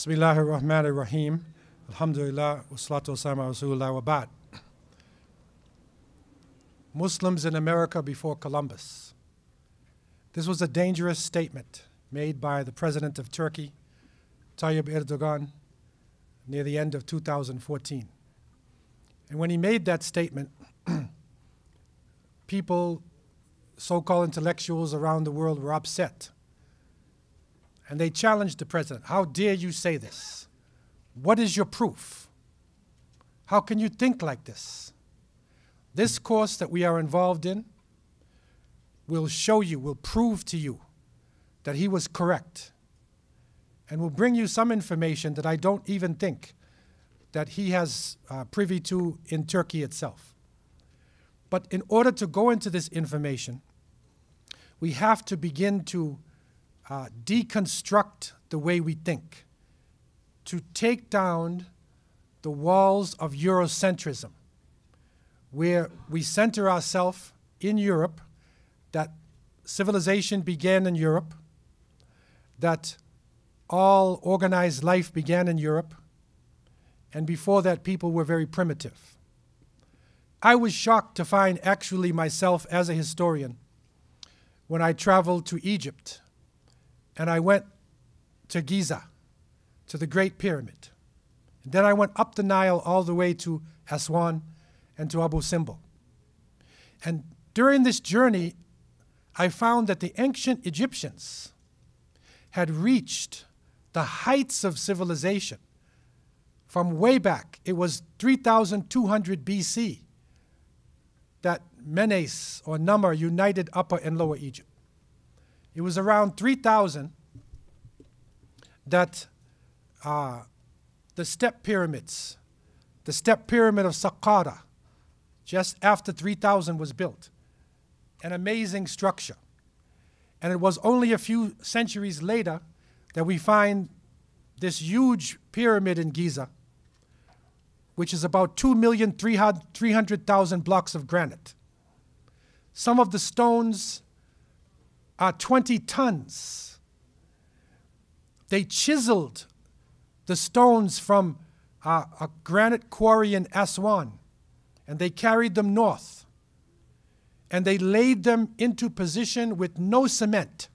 Bismillahir Rahmanir Rahim. Alhamdulillah, wa salatu wa salam ala Rasulullah wa ba'd. Muslims in America before Columbus. This was a dangerous statement made by the president of Turkey, Tayyip Erdogan, near the end of 2014. And when he made that statement, people, so-called intellectuals around the world, were upset. And they challenged the president. How dare you say this? What is your proof? How can you think like this? This course that we are involved in will show you, will prove to you that he was correct, and will bring you some information that I don't even think that he has privy to in Turkey itself. But in order to go into this information, we have to begin to deconstruct the way we think, to take down the walls of Eurocentrism, where we center ourselves in Europe, that civilization began in Europe, that all organized life began in Europe, and before that people were very primitive. I was shocked to find actually myself as a historian when I traveled to Egypt and I went to Giza, to the Great Pyramid. And then I went up the Nile all the way to Aswan and to Abu Simbel. And during this journey, I found that the ancient Egyptians had reached the heights of civilization from way back. It was 3,200 BC that Menes or Nummer united Upper and Lower Egypt. It was around 3000 that the step pyramids, the step pyramid of Saqqara, just after 3000 was built. An amazing structure. And it was only a few centuries later that we find this huge pyramid in Giza, which is about 2,300,000 blocks of granite. Some of the stones are 20 tons. They chiseled the stones from a granite quarry in Aswan, and they carried them north, and they laid them into position with no cement.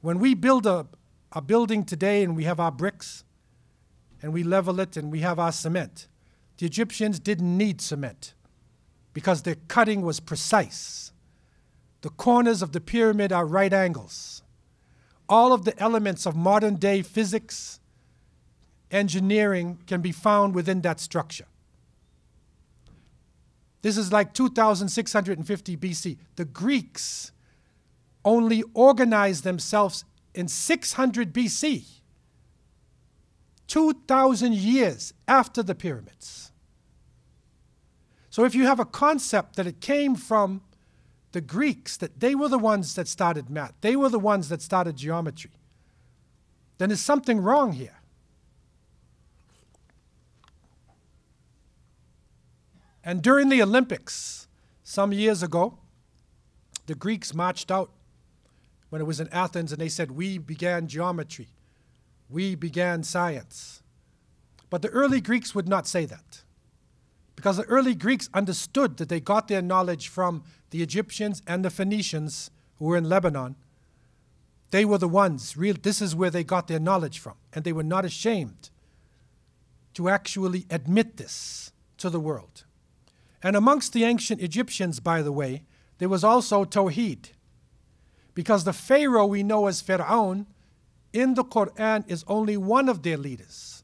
When we build a building today and we have our bricks, and we level it and we have our cement, the Egyptians didn't need cement because their cutting was precise. The corners of the pyramid are right angles. All of the elements of modern day physics, engineering can be found within that structure. This is like 2650 BC. The Greeks only organized themselves in 600 BC, 2,000 years after the pyramids. So if you have a concept that it came from the Greeks, that they were the ones that started math, they were the ones that started geometry, then there's something wrong here. And during the Olympics, some years ago, the Greeks marched out when it was in Athens and they said, we began geometry, we began science. But the early Greeks would not say that, because the early Greeks understood that they got their knowledge from the Egyptians and the Phoenicians who were in Lebanon. They were the ones, this is where they got their knowledge from, and they were not ashamed to actually admit this to the world. And amongst the ancient Egyptians, by the way, there was also Tawheed, because the Pharaoh we know as Fir'aun in the Quran is only one of their leaders.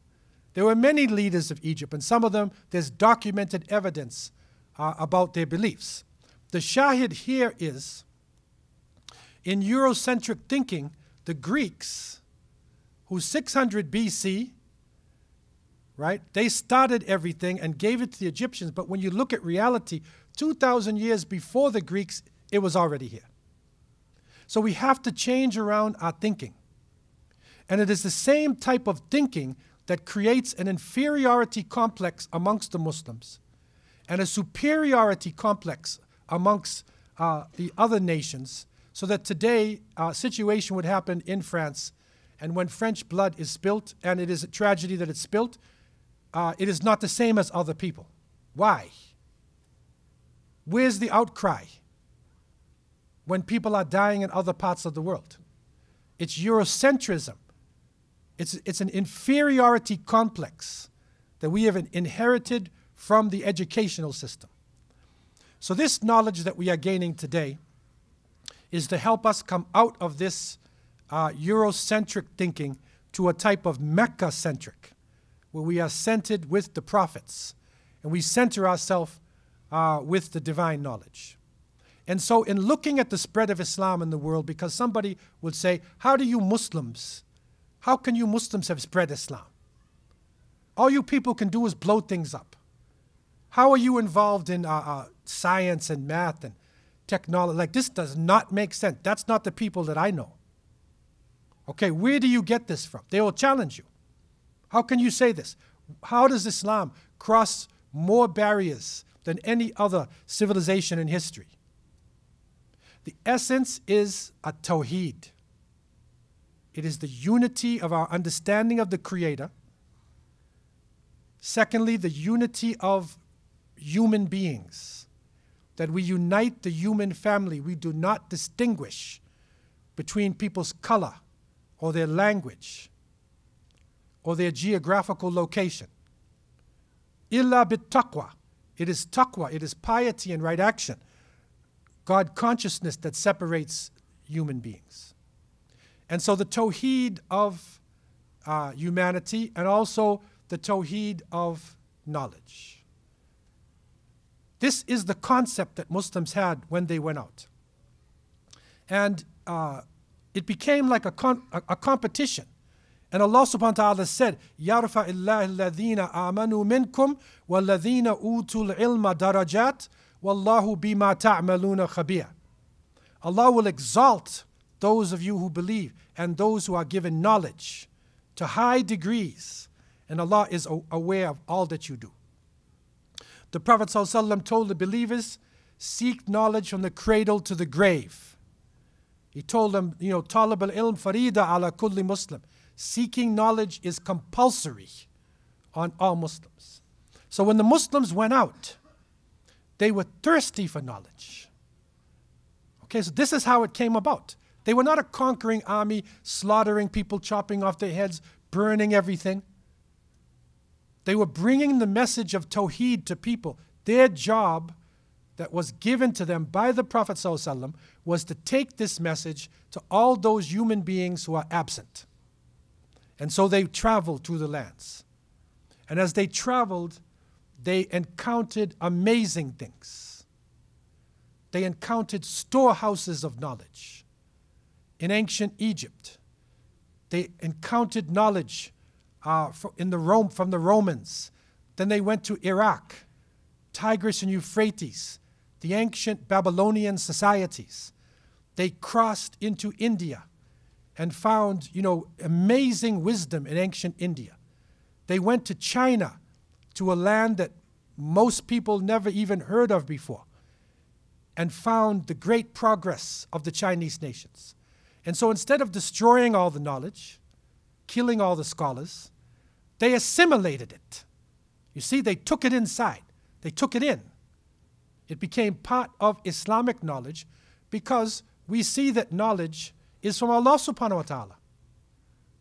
There were many leaders of Egypt, and some of them, there's documented evidence about their beliefs. The shahid here is, in Eurocentric thinking, the Greeks, who 600 BC, right, they started everything and gave it to the Egyptians, but when you look at reality, 2,000 years before the Greeks, it was already here. So we have to change around our thinking. And it is the same type of thinking that creates an inferiority complex amongst the Muslims and a superiority complex amongst the other nations, so that today a situation would happen in France And when French blood is spilt, and it is a tragedy that it's spilt, it is not the same as other people. Why? Where's the outcry when people are dying in other parts of the world? It's Eurocentrism. It's an inferiority complex that we have inherited from the educational system. So this knowledge that we are gaining today is to help us come out of this Eurocentric thinking to a type of Mecca-centric, where we are centered with the prophets, and we center ourselves with the divine knowledge. And so in looking at the spread of Islam in the world, because somebody would say, how can you Muslims have spread Islam? All you people can do is blow things up. How are you involved in science and math and technology? Like, this does not make sense. That's not the people that I know. Okay, where do you get this from? They will challenge you. How can you say this? How does Islam cross more barriers than any other civilization in history? The essence is a tawheed. It is the unity of our understanding of the Creator. Secondly, the unity of human beings, that we unite the human family. We do not distinguish between people's color or their language or their geographical location. Illa bit taqwa. It is taqwa, it is piety and right action, God consciousness, that separates human beings. And so the tawheed of humanity, and also the tawheed of knowledge. This is the concept that Muslims had when they went out. And it became like a competition. And Allah subhanahu wa ta'ala said, يَرْفَعِ اللَّهِ الَّذِينَ آمَنُوا مِنْكُمْ وَالَّذِينَ أُوتُوا الْعِلْمَ دَرَجَاتٍ وَاللَّهُ بِمَا تَعْمَلُونَ خَبِيرٌ. Allah will exalt those of you who believe and those who are given knowledge to high degrees. And Allah is aware of all that you do. The Prophet ﷺ told the believers, seek knowledge from the cradle to the grave. He told them, طَالِبَ الْعِلْمِ فَرِيدَةٌ عَلَى كُلِّ Muslim. Seeking knowledge is compulsory on all Muslims. So when the Muslims went out, they were thirsty for knowledge. Okay, so this is how it came about. They were not a conquering army, slaughtering people, chopping off their heads, burning everything. They were bringing the message of Tawheed to people. Their job that was given to them by the Prophet ﷺ was to take this message to all those human beings who are absent. And so they traveled through the lands. And as they traveled, they encountered amazing things. They encountered storehouses of knowledge. In ancient Egypt, they encountered knowledge from the Romans. Then they went to Iraq, Tigris and Euphrates, the ancient Babylonian societies. They crossed into India and found, amazing wisdom in ancient India. They went to China, to a land that most people never even heard of before, and found the great progress of the Chinese nations. And so instead of destroying all the knowledge, killing all the scholars, they assimilated it. You see, they took it inside. They took it in. It became part of Islamic knowledge because we see that knowledge is from Allah subhanahu wa ta'ala.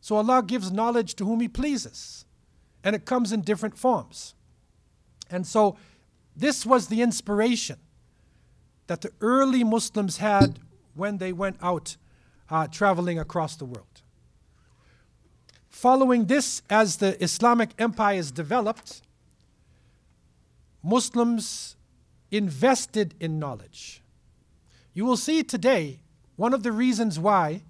So Allah gives knowledge to whom He pleases, and it comes in different forms. And so this was the inspiration that the early Muslims had when they went out traveling across the world. Following this, as the Islamic empires developed, Muslims invested in knowledge. You will see today, one of the reasons why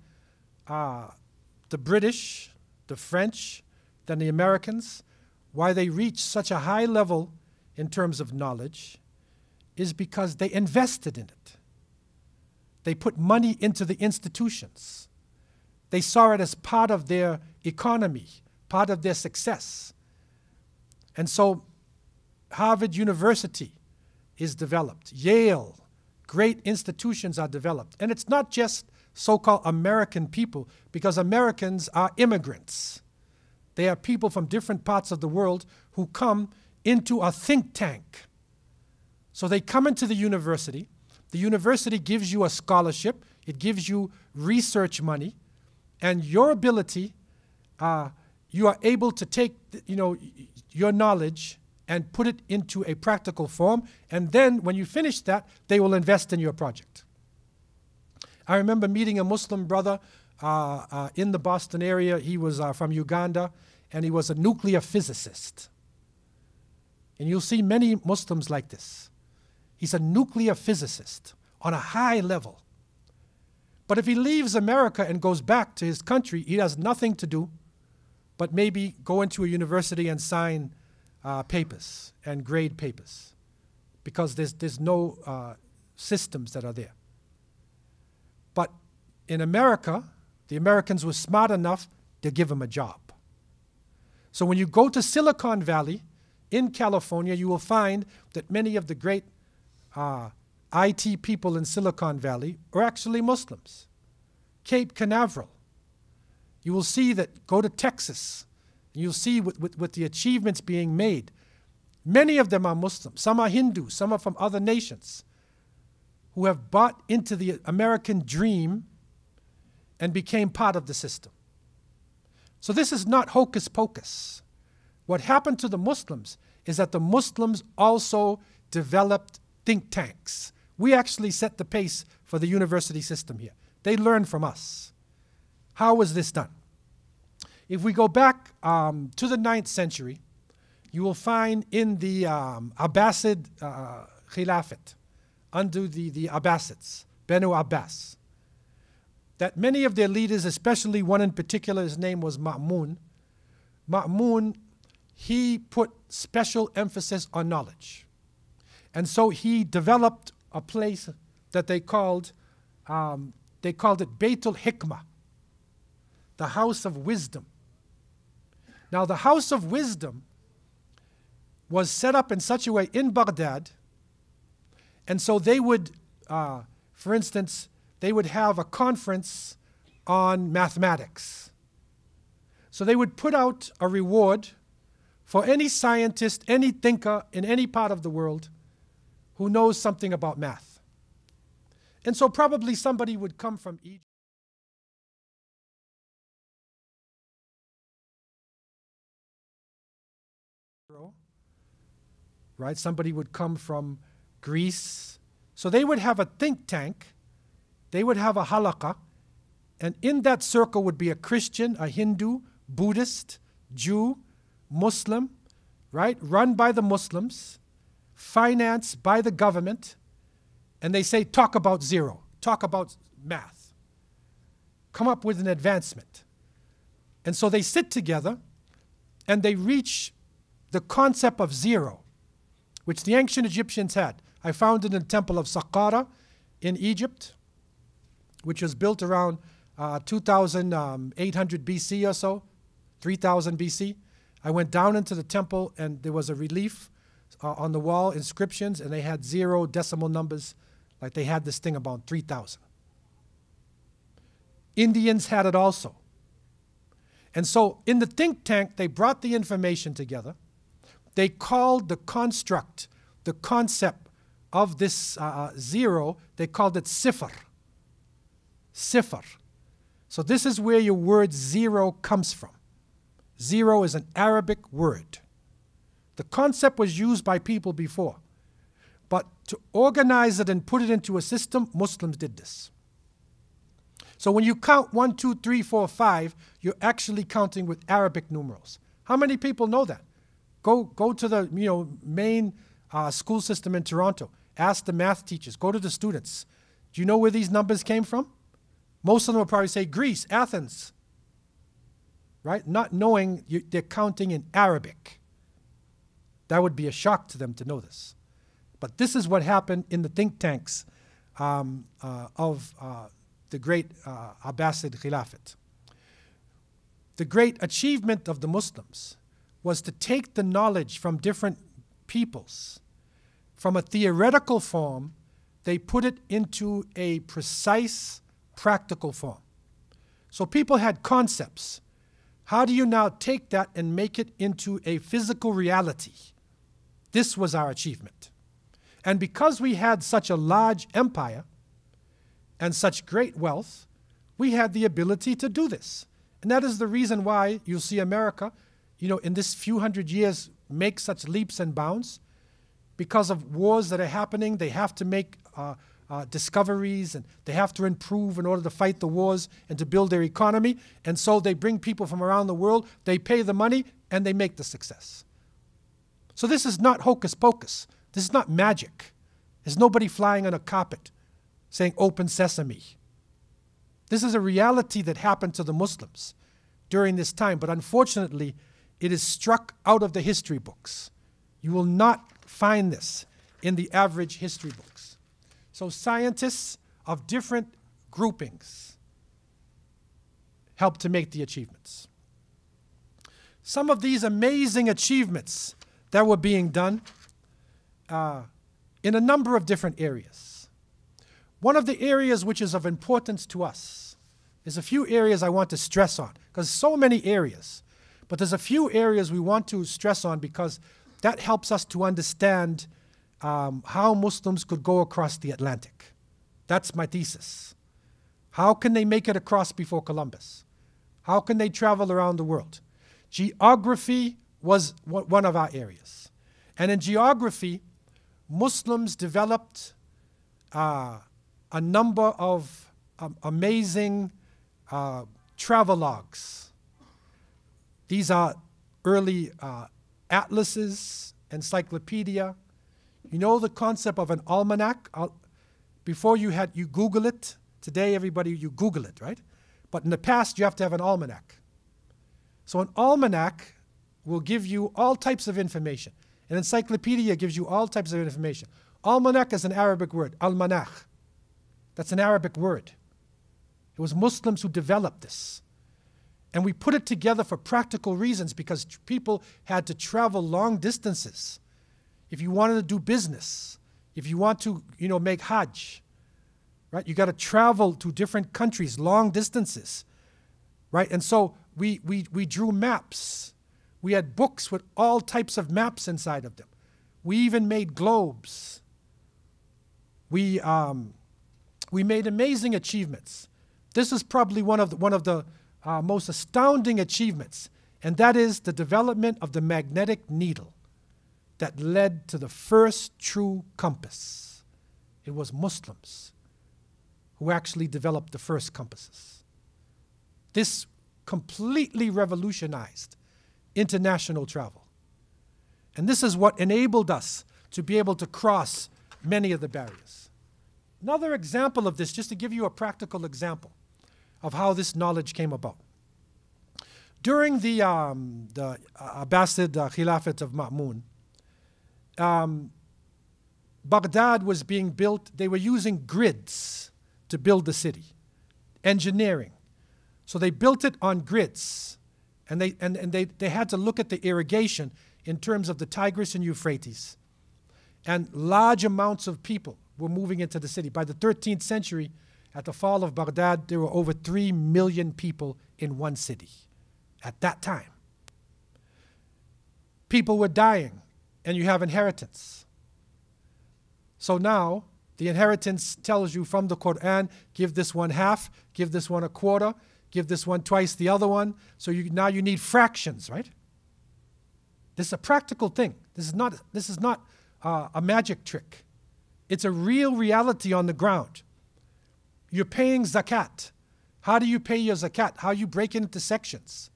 the British, the French, then the Americans, why they reached such a high level in terms of knowledge is because they invested in it. They put money into the institutions. They saw it as part of their economy, part of their success. And so Harvard University is developed. Yale, great institutions are developed. And it's not just so-called American people, because Americans are immigrants. They are people from different parts of the world who come into a think tank. So they come into the university. The university gives you a scholarship. It gives you research money. And your ability, you are able to take your knowledge and put it into a practical form. And then when you finish that, they will invest in your project. I remember meeting a Muslim brother in the Boston area. He was from Uganda, and he was a nuclear physicist. And you'll see many Muslims like this. He's a nuclear physicist on a high level. But if he leaves America and goes back to his country, he has nothing to do but maybe go into a university and sign papers and grade papers, because there's no systems that are there. But in America, the Americans were smart enough to give him a job. So when you go to Silicon Valley in California, you will find that many of the great IT people in Silicon Valley are actually Muslims. Cape Canaveral. You will see that, go to Texas, you'll see with the achievements being made. Many of them are Muslims. Some are Hindu, some are from other nations who have bought into the American dream and became part of the system. So this is not hocus pocus. What happened to the Muslims is that the Muslims also developed think tanks. We actually set the pace for the university system here. They learned from us. How was this done? If we go back to the 9th century, you will find in the Abbasid Khilafat, under the Abbasids, Banu Abbas, that many of their leaders, especially one in particular, his name was Ma'mun. Ma'mun, he put special emphasis on knowledge. And so he developed a place that they called it Beitul Hikmah, the house of wisdom. Now the house of wisdom was set up in such a way in Baghdad, and so they would, for instance, they would have a conference on mathematics. So they would put out a reward for any scientist, any thinker in any part of the world who knows something about math. And so probably somebody would come from Egypt. Right? Somebody would come from Greece. So they would have a think tank. They would have a halaqah. And in that circle would be a Christian, a Hindu, Buddhist, Jew, Muslim, right? Run by the Muslims, financed by the government. And they say, talk about zero, talk about math, come up with an advancement. And so they sit together and they reach the concept of zero, which the ancient Egyptians had. I found it in the temple of Saqqara in Egypt, which was built around 2,800 BC or so, 3,000 BC. I went down into the temple and there was a relief on the wall, inscriptions, and they had 0 decimal numbers, like they had this thing about 3,000. Indians had it also. And so in the think tank, they brought the information together. They called the construct, the concept of this zero, they called it sifr. Sifr. So this is where your word zero comes from. Zero is an Arabic word. The concept was used by people before. But to organize it and put it into a system, Muslims did this. So when you count 1, 2, 3, 4, 5, you're actually counting with Arabic numerals. How many people know that? Go to the main school system in Toronto. Ask the math teachers. Go to the students. Do you know where these numbers came from? Most of them will probably say Greece, Athens, right? Not knowing they're counting in Arabic. That would be a shock to them to know this. But this is what happened in the think tanks of the great Abbasid Khilafat. The great achievement of the Muslims was to take the knowledge from different peoples. From a theoretical form, they put it into a precise, practical form. So people had concepts. How do you now take that and make it into a physical reality? This was our achievement. And because we had such a large empire and such great wealth, we had the ability to do this. And that is the reason why you'll see America, in this few hundred years, make such leaps and bounds. Because of wars that are happening, they have to make discoveries, and they have to improve in order to fight the wars and to build their economy. And so they bring people from around the world, they pay the money, and they make the success. So this is not hocus pocus. This is not magic. There's nobody flying on a carpet saying open sesame. This is a reality that happened to the Muslims during this time, but unfortunately, it is struck out of the history books. You will not find this in the average history books. So scientists of different groupings helped to make the achievements. Some of these amazing achievements that were being done in a number of different areas. One of the areas which is of importance to us, there's a few areas I want to stress on, because so many areas, but there's a few areas we want to stress on because that helps us to understand how Muslims could go across the Atlantic. That's my thesis. How can they make it across before Columbus? How can they travel around the world? Geography was one of our areas. And in geography, Muslims developed a number of amazing travelogues. These are early atlases, encyclopedia. You know the concept of an almanac? Before you Google it. Today, everybody, you Google it, right? But in the past, you have to have an almanac. So an almanac will give you all types of information. An encyclopedia gives you all types of information. Almanac is an Arabic word, almanach. That's an Arabic word. It was Muslims who developed this. And we put it together for practical reasons because people had to travel long distances. If you wanted to do business, if you want to, make Hajj, right? You got to travel to different countries, long distances, right? And so we drew maps. We had books with all types of maps inside of them. We even made globes. We made amazing achievements. This is probably one of the most astounding achievements, and that is the development of the magnetic needle that led to the first true compass. It was Muslims who actually developed the first compasses. This completely revolutionized international travel. And this is what enabled us to be able to cross many of the barriers. Another example of this, just to give you a practical example of how this knowledge came about. During the Abbasid Khilafat of Ma'mun, Baghdad was being built. They were using grids to build the city, engineering. So they built it on grids, and they had to look at the irrigation in terms of the Tigris and Euphrates. And large amounts of people were moving into the city. By the 13th century, at the fall of Baghdad, there were over 3 million people in one city at that time. People were dying, and you have inheritance. So now, the inheritance tells you from the Quran, give this one half, give this one a quarter, give this one twice the other one. So now you need fractions, right? This is a practical thing. This is not a magic trick. It's a real reality on the ground. You're paying zakat. How do you pay your zakat? How you break it into sections?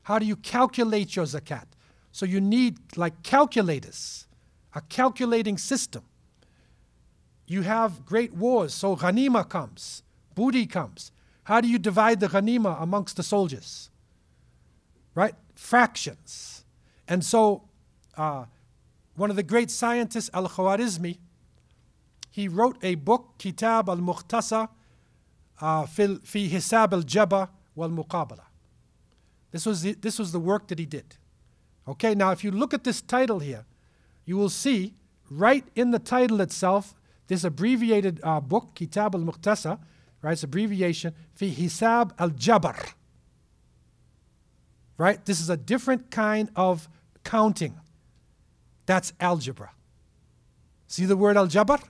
How do you calculate your zakat? So you need like calculators, a calculating system. You have great wars, so ghanima comes, booty comes. How do you divide the ghanima amongst the soldiers? Right? Fractions. And so one of the great scientists, Al-Khwarizmi, he wrote a book, Kitab al-Mukhtasar fi Hisab al-Jaba wal-Muqabala. This was the work that he did. Okay, now if you look at this title here, you will see right in the title itself, this abbreviated book, Kitab al-Mukhtasar, right? It's abbreviation, fi hisab al-jabr, right? This is a different kind of counting. That's algebra. See the word al-jabr?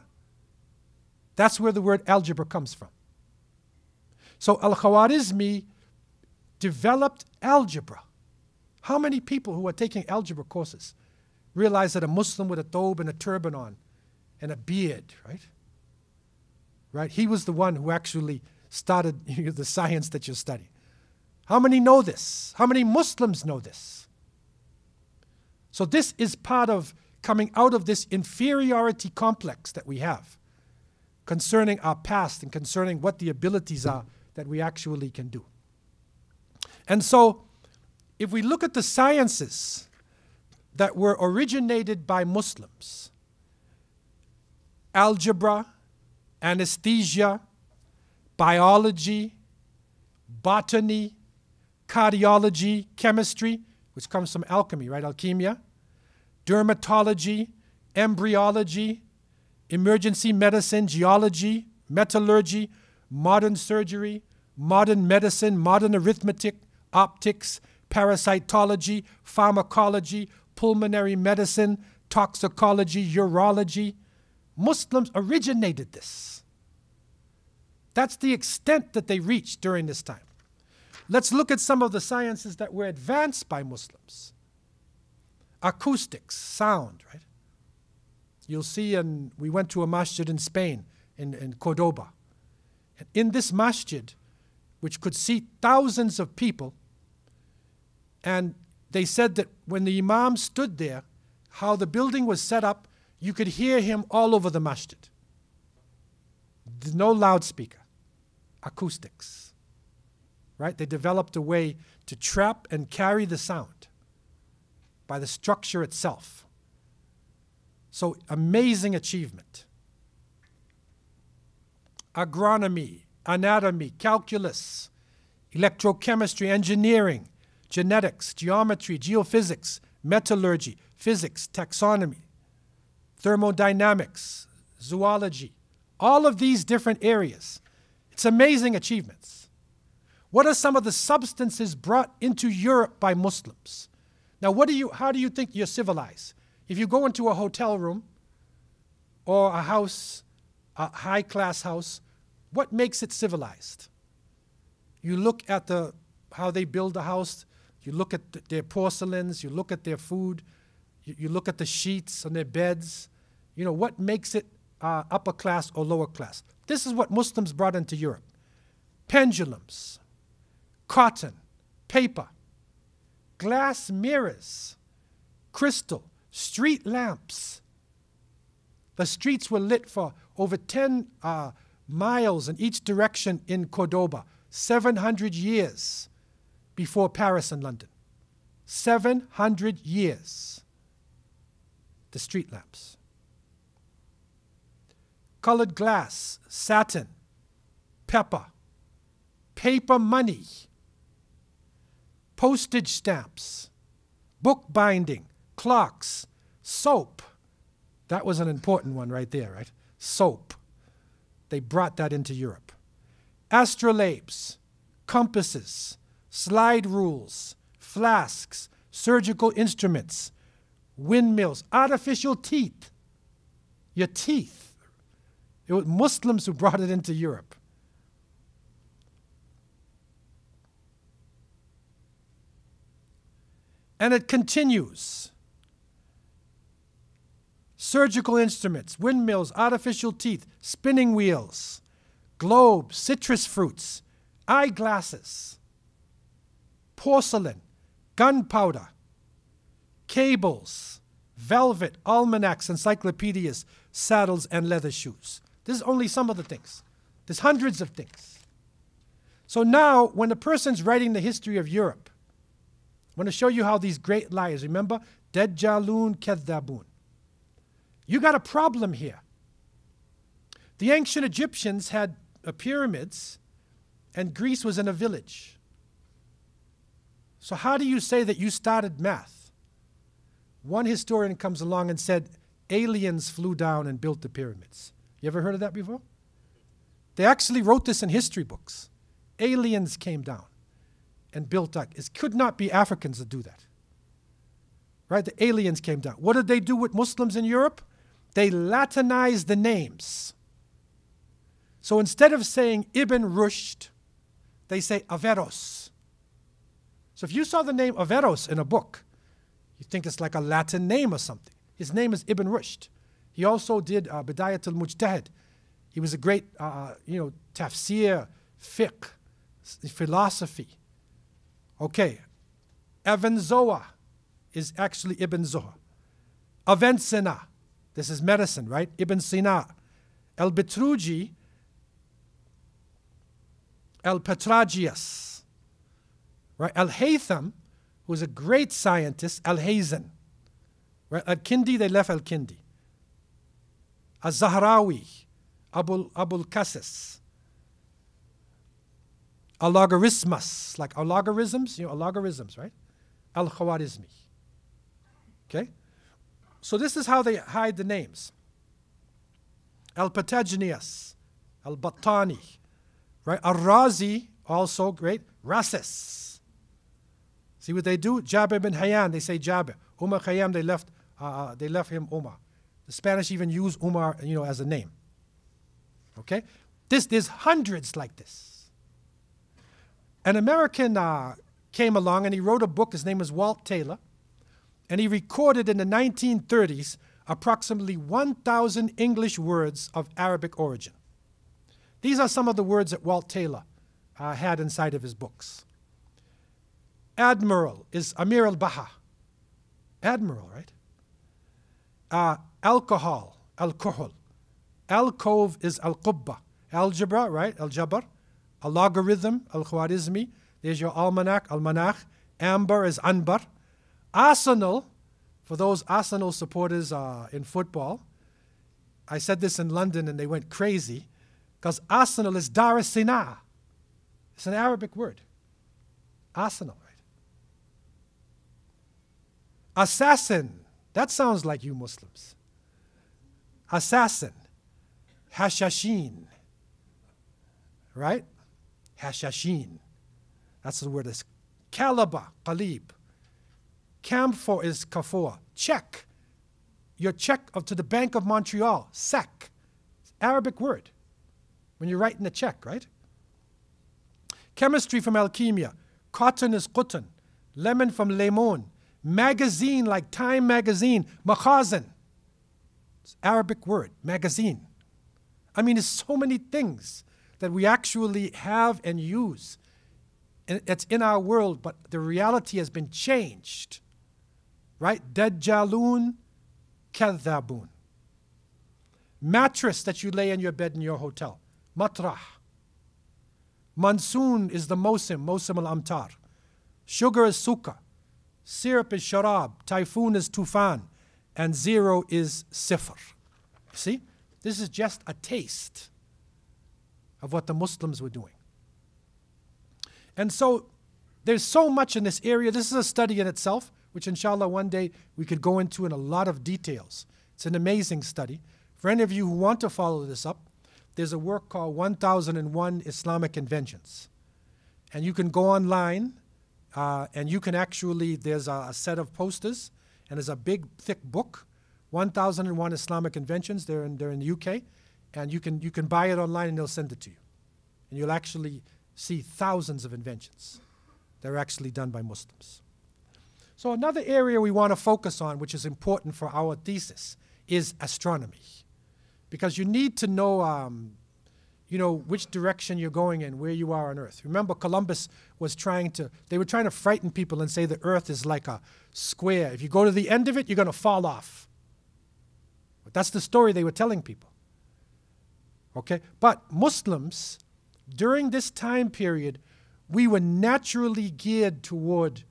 That's where the word algebra comes from. So al-Khwarizmi developed algebra. How many people who are taking algebra courses realize that a Muslim with a thobe and a turban on and a beard, right? Right? He was the one who actually started the science that you're studying. How many know this? How many Muslims know this? So this is part of coming out of this inferiority complex that we have concerning our past and concerning what the abilities are that we actually can do. And so if we look at the sciences that were originated by Muslims, algebra, anesthesia, biology, botany, cardiology, chemistry, which comes from alchemy, right? Alchemia, dermatology, embryology, emergency medicine, geology, metallurgy, modern surgery, modern medicine, modern arithmetic, optics, parasitology, pharmacology, pulmonary medicine, toxicology, urology. Muslims originated this. That's the extent that they reached during this time. Let's look at some of the sciences that were advanced by Muslims. Acoustics, sound, right? You'll see, and we went to a masjid in Spain, in Cordoba. And in this masjid, which could seat thousands of people, and they said that when the imam stood there, how the building was set up, you could hear him all over the masjid. There's no loudspeaker, acoustics, right? They developed a way to trap and carry the sound by the structure itself. So amazing achievement. Agronomy, anatomy, calculus, electrochemistry, engineering, genetics, geometry, geophysics, metallurgy, physics, taxonomy, thermodynamics, zoology, all of these different areas. It's amazing achievements. What are some of the substances brought into Europe by Muslims? Now, how do you think you're civilized? If you go into a hotel room or a house, a high-class house, what makes it civilized? You look at how they build the house, you look at their porcelains, you look at their food, you look at the sheets on their beds. You know, what makes it upper class or lower class? This is what Muslims brought into Europe. Pendulums, cotton, paper, glass mirrors, crystal, street lamps. The streets were lit for over 10 miles in each direction in Cordoba, 700 years before Paris and London. 700 years. The street lamps. Colored glass, satin, pepper, paper money, postage stamps, book binding, clocks, soap. That was an important one right there, right? Soap. They brought that into Europe. Astrolabes, compasses, slide rules, flasks, surgical instruments, windmills, artificial teeth. Your teeth. It was Muslims who brought it into Europe. And it continues. Surgical instruments, windmills, artificial teeth, spinning wheels, globes, citrus fruits, eyeglasses, porcelain, gunpowder, cables, velvet, almanacs, encyclopedias, saddles, and leather shoes. This is only some of the things. There's hundreds of things. So now, when a person's writing the history of Europe, I want to show you how these great liars, remember, Dajjalun Kadhabun. You got a problem here. The ancient Egyptians had pyramids, and Greece was in a village. So how do you say that you started math? One historian comes along and said, aliens flew down and built the pyramids. You ever heard of that before? They actually wrote this in history books. Aliens came down and built that. It could not be Africans that do that. Right? The aliens came down. What did they do with Muslims in Europe? They Latinized the names. So instead of saying Ibn Rushd, they say Averroes. So if you saw the name Averroes in a book, you think it's like a Latin name or something. His name is Ibn Rushd. He also did Bidayat al-Mujtahid. He was a great, tafsir, fiqh, philosophy. Okay, Avenzoa is actually Ibn Zuhr. Avicenna, this is medicine, right? Ibn Sina. Al-Bitruji, Al-Petragius, right? Al-Haytham, who was a great scientist, Al-Hayzan. Right? Al-Kindi, they left Al-Kindi. Al-Zahrawi, Abul Qasis. Al-Logarithmus, like logarithms, logarithms, right? Al-Khwarizmi. Okay? So this is how they hide the names. Al-Patagnius, Al-Battani, right? Al-Razi, also great. Rasis. See what they do? Jabir bin Hayyan, they say Jabir. Umar Khayyam, they left him Umar. The Spanish even use Umar, as a name. Okay? There's hundreds like this. An American came along and he wrote a book. His name is Walt Taylor. And he recorded in the 1930s approximately 1,000 English words of Arabic origin. These are some of the words that Walt Taylor had inside of his books. Admiral is Amir al-Baha. Admiral, right? Alcohol, alcohol. Alcove is al-Qubba. Algebra, right? Al-Jabr. A logarithm, al-Khwarizmi. There's your almanac, al-Manakh. Amber is Anbar. Arsenal, for those Arsenal supporters in football, I said this in London and they went crazy because Arsenal is Dar es Sina. It's an Arabic word. Arsenal, right? Assassin, that sounds like you Muslims. Assassin, Hashashin, right? Hashashin, that's the word. Is Caliber, Qalib. Camphor is Kafour. Check. Your check to the Bank of Montreal. SEC. Arabic word. When you're writing a check, right? Chemistry from alchemia. Cotton is qutn. Lemon from lemon. Magazine like Time magazine. Makhazin. It's Arabic word. Magazine. I mean, there's so many things that we actually have and use. And it's in our world, but the reality has been changed. Right? Dajjalun, kadhabun. Mattress that you lay in your bed in your hotel. Matrah. Monsoon is the mosim al-amtar. Sugar is sukkah. Syrup is sharab. Typhoon is tufan. And zero is sifr. See? This is just a taste of what the Muslims were doing. And so there's so much in this area. This is a study in itself, which inshallah one day we could go into in a lot of details. It's an amazing study. For any of you who want to follow this up, there's a work called 1001 Islamic Inventions. And you can go online and you can actually, there's a set of posters and there's a big thick book, 1001 Islamic Inventions. They're in the UK. And you can buy it online and they'll send it to you. And you'll actually see thousands of inventions that are actually done by Muslims. So another area we want to focus on, which is important for our thesis, is astronomy. Because you need to know, which direction you're going in, where you are on Earth. Remember, Columbus was they were trying to frighten people and say the Earth is like a square. If you go to the end of it, you're going to fall off. But that's the story they were telling people. Okay? But Muslims, during this time period, we were naturally geared toward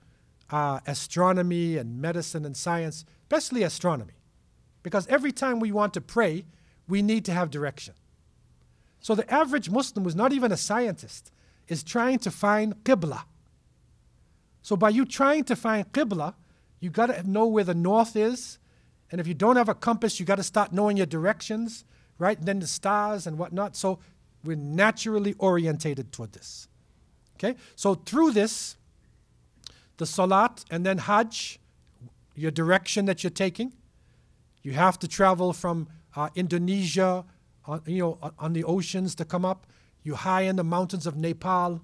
astronomy and medicine and science, especially astronomy. Because every time we want to pray, we need to have direction. So the average Muslim who's not even a scientist is trying to find Qibla. So by you trying to find Qibla, you got to know where the north is. And if you don't have a compass, you got to start knowing your directions, right? And then the stars and whatnot. So We're naturally orientated toward this. Okay? So through this, the Salat and then Hajj, your direction that you're taking, you have to travel from Indonesia, on the oceans to come up. You're high in the mountains of Nepal.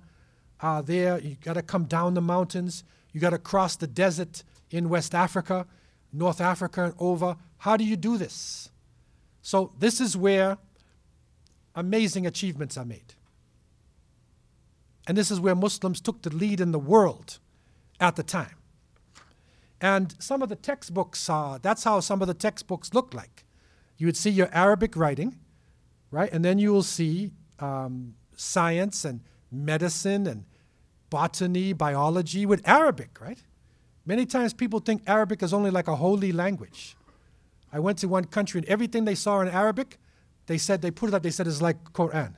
There, you got to come down the mountains. You got to cross the desert in West Africa, North Africa, and over. How do you do this? So this is where amazing achievements are made. And this is where Muslims took the lead in the world at the time. And some of the textbooks, that's how some of the textbooks look like. You would see your Arabic writing, right? And then you will see science and medicine and botany, biology with Arabic, right? Many times people think Arabic is only like a holy language. I went to one country and everything they saw in Arabic, they put it up, they said it's like Quran.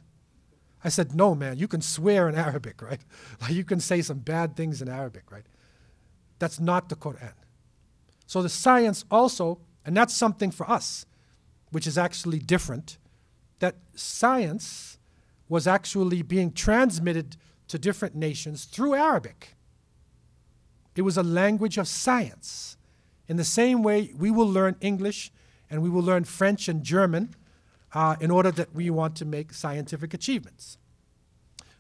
I said, no, man, you can swear in Arabic, right? Like you can say some bad things in Arabic, right? That's not the Quran. So the science also, and that's something for us, which is actually different, that science was actually being transmitted to different nations through Arabic. It was a language of science. In the same way, we will learn English and we will learn French and German in order that we want to make scientific achievements.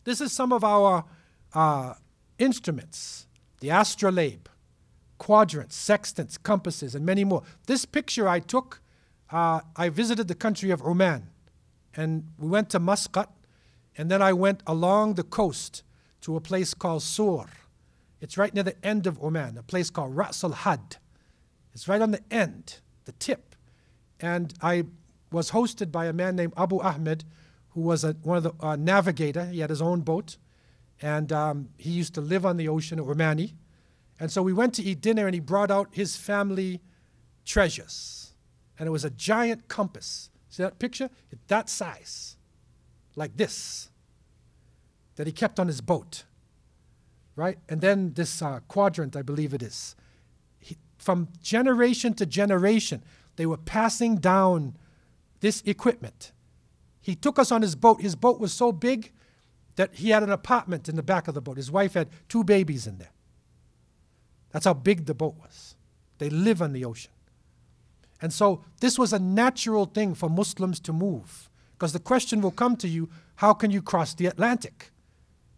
This is some of our instruments, the astrolabe, quadrants, sextants, compasses, and many more. This picture I took, I visited the country of Oman, and we went to Muscat, and then I went along the coast to a place called Sur. It's right near the end of Oman, a place called Ras al-Had. It's right on the end, the tip. And I was hosted by a man named Abu Ahmed, who was one of the navigator. He had his own boat, and he used to live on the ocean, Omani. And so we went to eat dinner, and he brought out his family treasures. And it was a giant compass. See that picture? It's that size, like this, that he kept on his boat, right? And then this quadrant, I believe it is. From generation to generation, they were passing down this equipment. He took us on his boat. His boat was so big that he had an apartment in the back of the boat. His wife had 2 babies in there. That's how big the boat was. They live on the ocean. And so this was a natural thing for Muslims to move, because the question will come to you, how can you cross the Atlantic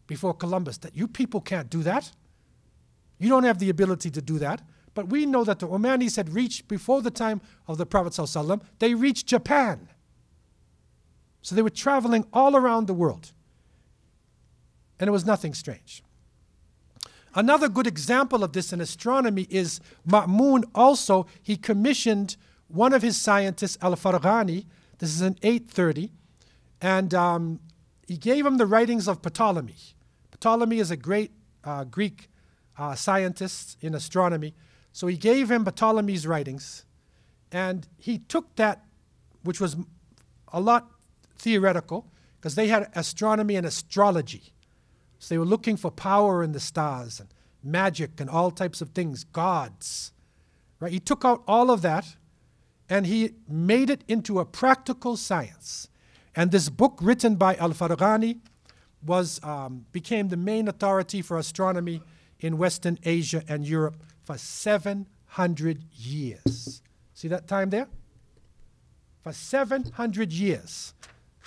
before Columbus? That you people can't do that. You don't have the ability to do that. But we know that the Omanis had reached, before the time of the Prophet ﷺ, they reached Japan. So they were traveling all around the world. And it was nothing strange. Another good example of this in astronomy is Ma'mun also. He commissioned one of his scientists, Al-Farghani. This is in 830. And he gave him the writings of Ptolemy. Ptolemy is a great Greek scientist in astronomy. So he gave him Ptolemy's writings. And he took that, which was a lot theoretical, because they had astronomy and astrology. So they were looking for power in the stars and magic and all types of things, gods. Right? He took out all of that and he made it into a practical science. And this book written by Al-Farghani became the main authority for astronomy in Western Asia and Europe for 700 years. See that time there? For 700 years.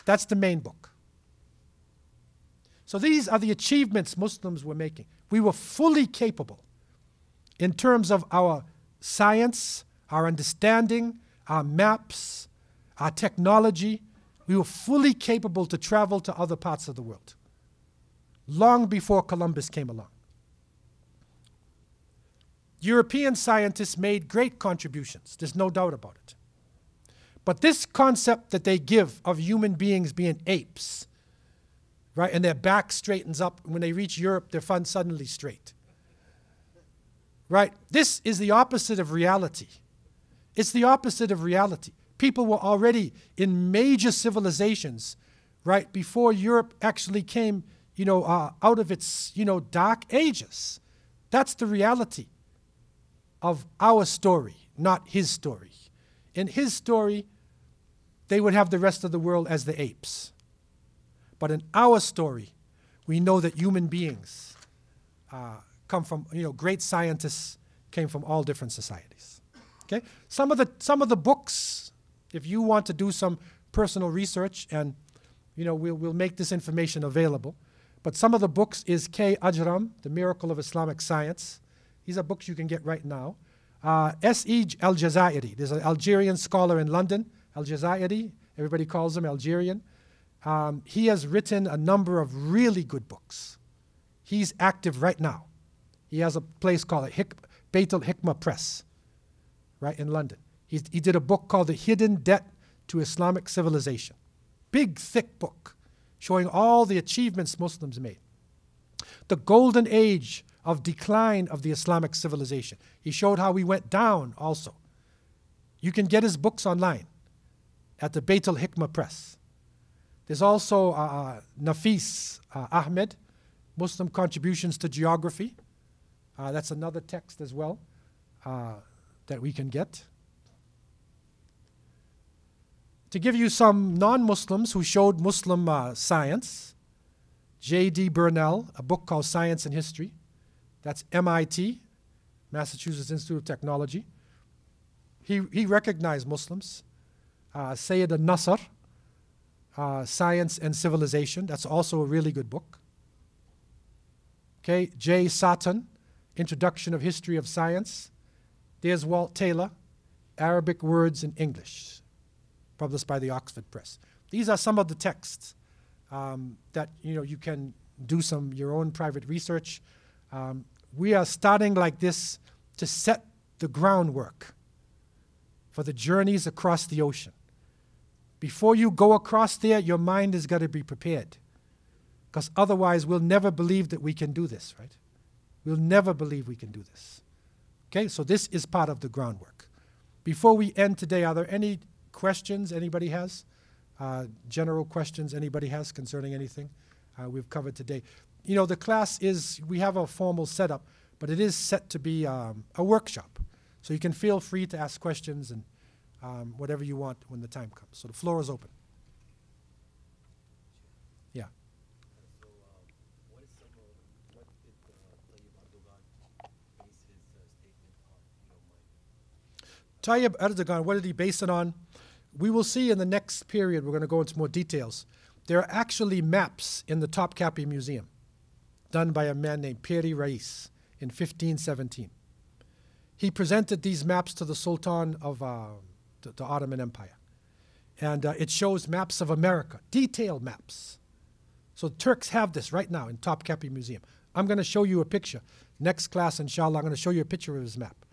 That's the main book. So these are the achievements Muslims were making. We were fully capable in terms of our science, our understanding, our maps, our technology. We were fully capable to travel to other parts of the world long before Columbus came along. European scientists made great contributions. There's no doubt about it. But this concept that they give of human beings being apes, right, and their back straightens up, when they reach Europe, they're suddenly straight. Right? This is the opposite of reality. It's the opposite of reality. People were already in major civilizations, right, before Europe actually came, out of its, dark ages. That's the reality of our story, not his story. In his story, they would have the rest of the world as the apes. But in our story, we know that human beings come from, great scientists came from all different societies. Okay? Some of the books, if you want to do some personal research, and we'll make this information available. But some of the books is K. Ajram, The Miracle of Islamic Science. These are books you can get right now. S.E. Al-Jazairi, there's an Algerian scholar in London, Al-Jazairi, everybody calls him Algerian. He has written a number of really good books. He's active right now. He has a place called Beit al-Hikmah Press, right in London. He did a book called The Hidden Debt to Islamic Civilization. Big, thick book showing all the achievements Muslims made. The golden age of decline of the Islamic civilization. He showed how we went down also. You can get his books online at the Beit al-Hikmah Press. There's also Nafis Ahmed, Muslim Contributions to Geography. That's another text as well that we can get. To give you some non-Muslims who showed Muslim science, J.D. Burnell, a book called Science and History. That's MIT, Massachusetts Institute of Technology. He recognized Muslims. Sayyid al-Nasr, Science and Civilization. That's also a really good book. Okay, J. Sutton, Introduction of History of Science. There's Walt Taylor, Arabic Words in English, published by the Oxford Press. These are some of the texts that you can do your own private research. We are starting like this to set the groundwork for the journeys across the ocean. Before you go across there, your mind has got to be prepared, because otherwise we'll never believe that we can do this, right? We'll never believe we can do this. Okay, so this is part of the groundwork. Before we end today, are there any questions anybody has? General questions anybody has concerning anything we've covered today? The class we have a formal setup, but it is set to be a workshop. So you can feel free to ask questions and whatever you want when the time comes. So the floor is open. Yeah. So what did Tayyip Erdogan base his statement on, Tayyip Erdogan, what did he base it on? We will see in the next period. We're going to go into more details. There are actually maps in the Topkapi Museum done by a man named Piri Reis in 1517. He presented these maps to the Sultan of the Ottoman Empire. And it shows maps of America, detailed maps. So Turks have this right now in Topkapi Museum. I'm going to show you a picture. Next class, inshallah, I'm going to show you a picture of his map.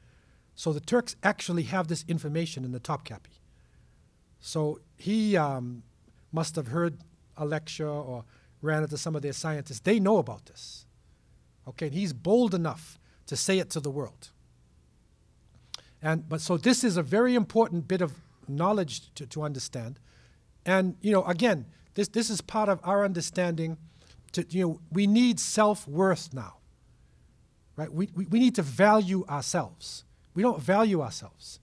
So the Turks actually have this information in the Topkapi. So he must have heard a lecture or ran into some of their scientists. They know about this. Okay, and he's bold enough to say it to the world. But so this is a very important bit of knowledge to understand. And again, this is part of our understanding. We need self-worth now, right? We need to value ourselves. We don't value ourselves.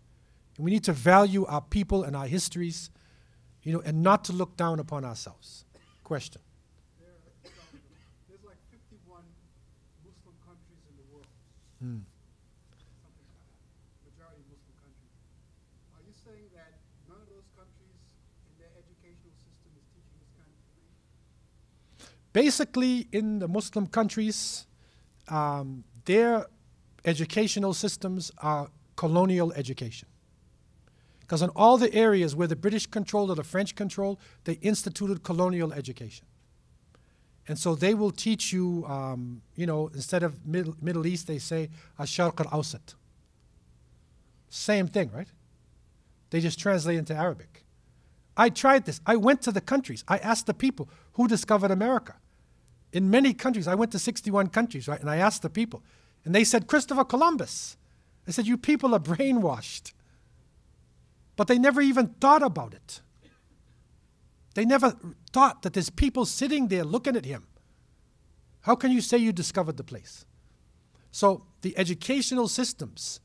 And we need to value our people and our histories, and not to look down upon ourselves. Question. There's like 51 Muslim countries in the world. Mm. Something like that. Majority Muslim countries. Are you saying that none of those countries in their educational system is teaching this kind of information? Basically, in the Muslim countries, their educational systems are colonial education. Because in all the areas where the British controlled or the French controlled, they instituted colonial education. And so they will teach you, instead of Middle East, they say Ash-Sharq al-Awsat. Same thing, right? They just translate into Arabic. I tried this. I went to the countries. I asked the people who discovered America. In many countries, I went to 61 countries, right? And I asked the people. And they said, Christopher Columbus. I said, you people are brainwashed. But they never even thought about it. They never thought that there's people sitting there looking at him. How can you say you discovered the place? So the educational systems,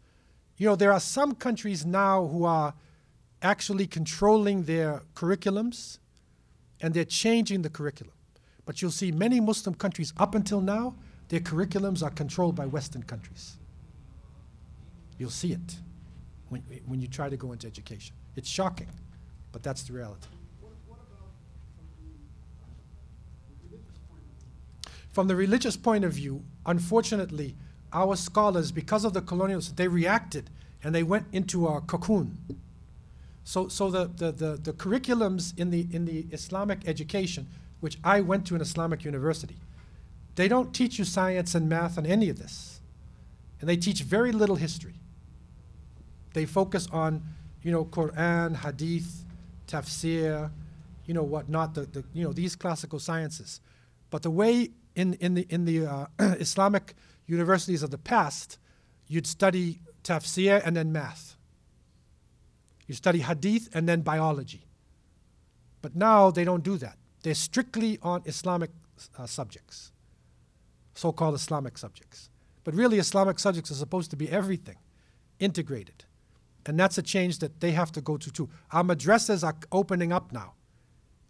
there are some countries now who are actually controlling their curriculums, and they're changing the curriculum. But you'll see many Muslim countries up until now, their curriculums are controlled by Western countries. You'll see it when you try to go into education. It's shocking, but that's the reality. What about from the religious point of view? From the religious point of view, unfortunately, our scholars, because of the colonials, they reacted and they went into a cocoon. So the curriculums in the Islamic education, which I went to an Islamic university, they don't teach you science and math and any of this. And they teach very little history. They focus on, Quran, Hadith, Tafsir, whatnot, these classical sciences. But the way in the Islamic universities of the past, you'd study Tafsir and then math. You study Hadith and then biology. But now they don't do that. They're strictly on Islamic subjects, so-called Islamic subjects. But really, Islamic subjects are supposed to be everything, integrated. And that's a change that they have to go to too. Our madrasas are opening up now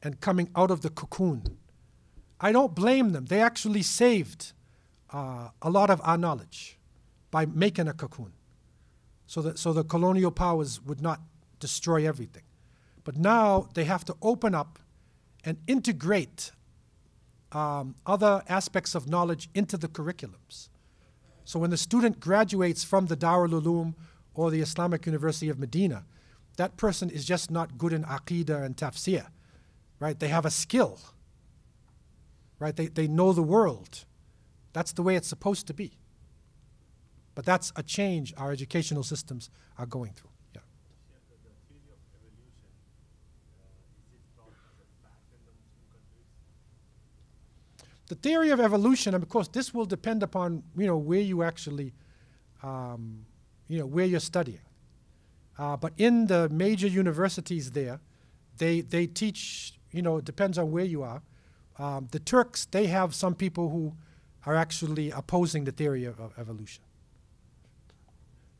and coming out of the cocoon. I don't blame them. They actually saved a lot of our knowledge by making a cocoon, so the colonial powers would not destroy everything. But now they have to open up and integrate other aspects of knowledge into the curriculums. So when the student graduates from the Darul Uloom or the Islamic University of Medina, that person is just not good in Aqidah and Tafsir, right? They have a skill, right? They know the world. That's the way it's supposed to be. But that's a change our educational systems are going through. Yeah. The theory of evolution, is it taught as a fact in the Muslim countries? The theory of evolution, and of course, this will depend upon where you actually, where you're studying. But in the major universities there, they teach. It depends on where you are. The Turks, they have some people who are actually opposing the theory of evolution.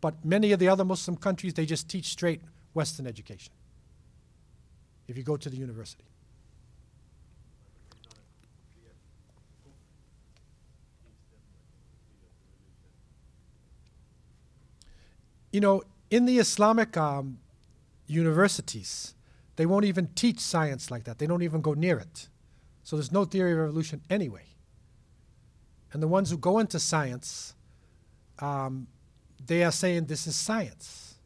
But many of the other Muslim countries, they just teach straight Western education, if you go to the university. In the Islamic universities, they won't even teach science like that. They don't even go near it. So there's no theory of evolution anyway. And the ones who go into science, they are saying this is science.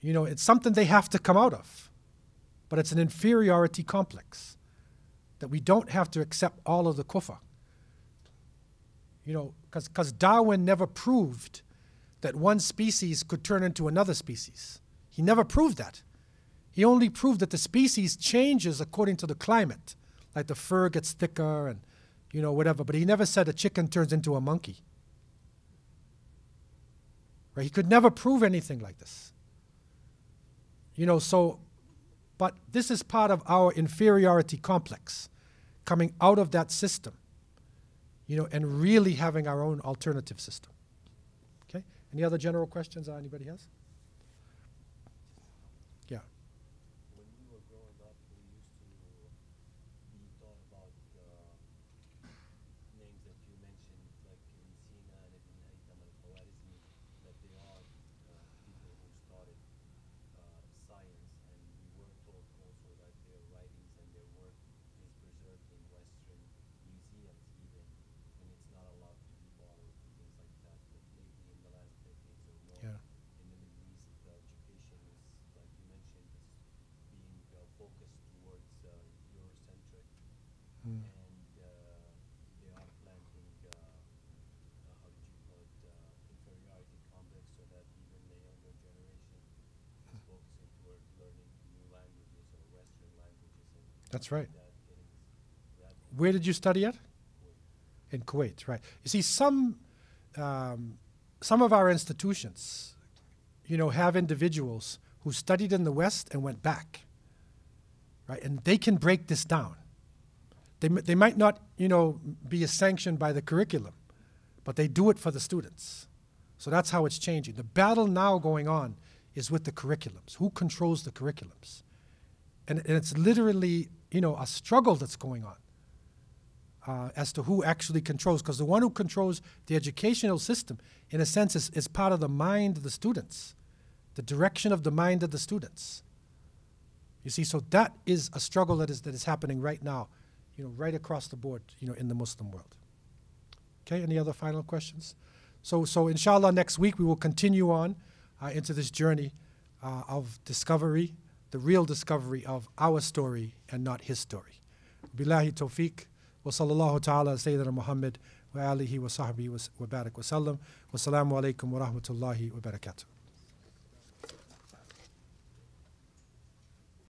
It's something they have to come out of. But it's an inferiority complex that we don't have to accept all of the kufr. Because Darwin never proved that one species could turn into another species. He never proved that. He only proved that the species changes according to the climate, like the fur gets thicker and whatever. But he never said a chicken turns into a monkey. Right? He could never prove anything like this. But this is part of our inferiority complex, coming out of that system, and really having our own alternative system. Okay? Any other general questions anybody has? Yeah. When we were growing up, we used to be taught about names that you mentioned, like Ibn Sina and Ibn Haytham al-Khwarizmi, that they are people who started science, and we were told also that their writings and their work is preserved in Western museums even, and it's not allowed to be borrowed, things like that. But lately, in the last decades or more, Yeah. in the Middle East, education is, like you mentioned, is being focused towards Eurocentric, Mm. and they are planting, how did you call it, inferiority complex, so that even the younger generation is focusing toward learning new languages or Western languages, and That's right. that getting that Where did you study at? Kuwait. In Kuwait, right. You see, some of our institutions, have individuals who studied in the West and went back, right? And they can break this down. They might not, be sanctioned by the curriculum, but they do it for the students. So that's how it's changing. The battle now going on is with the curriculums. Who controls the curriculums? And it's literally, a struggle that's going on. as to who actually controls, because the one who controls the educational system, in a sense, is part of the mind of the students, the direction of the mind of the students. You see, so that is a struggle that is happening right now, right across the board, in the Muslim world. Okay, any other final questions? So inshallah, next week we will continue on into this journey of discovery, the real discovery of our story and not his story. Billahi tawfiq, wa sallallahu ta'ala Sayyidina Muhammad wa alihi wa sahbihi wa barak wa sallam. Wassalamu alaikum wa rahmatullahi wa barakatuh.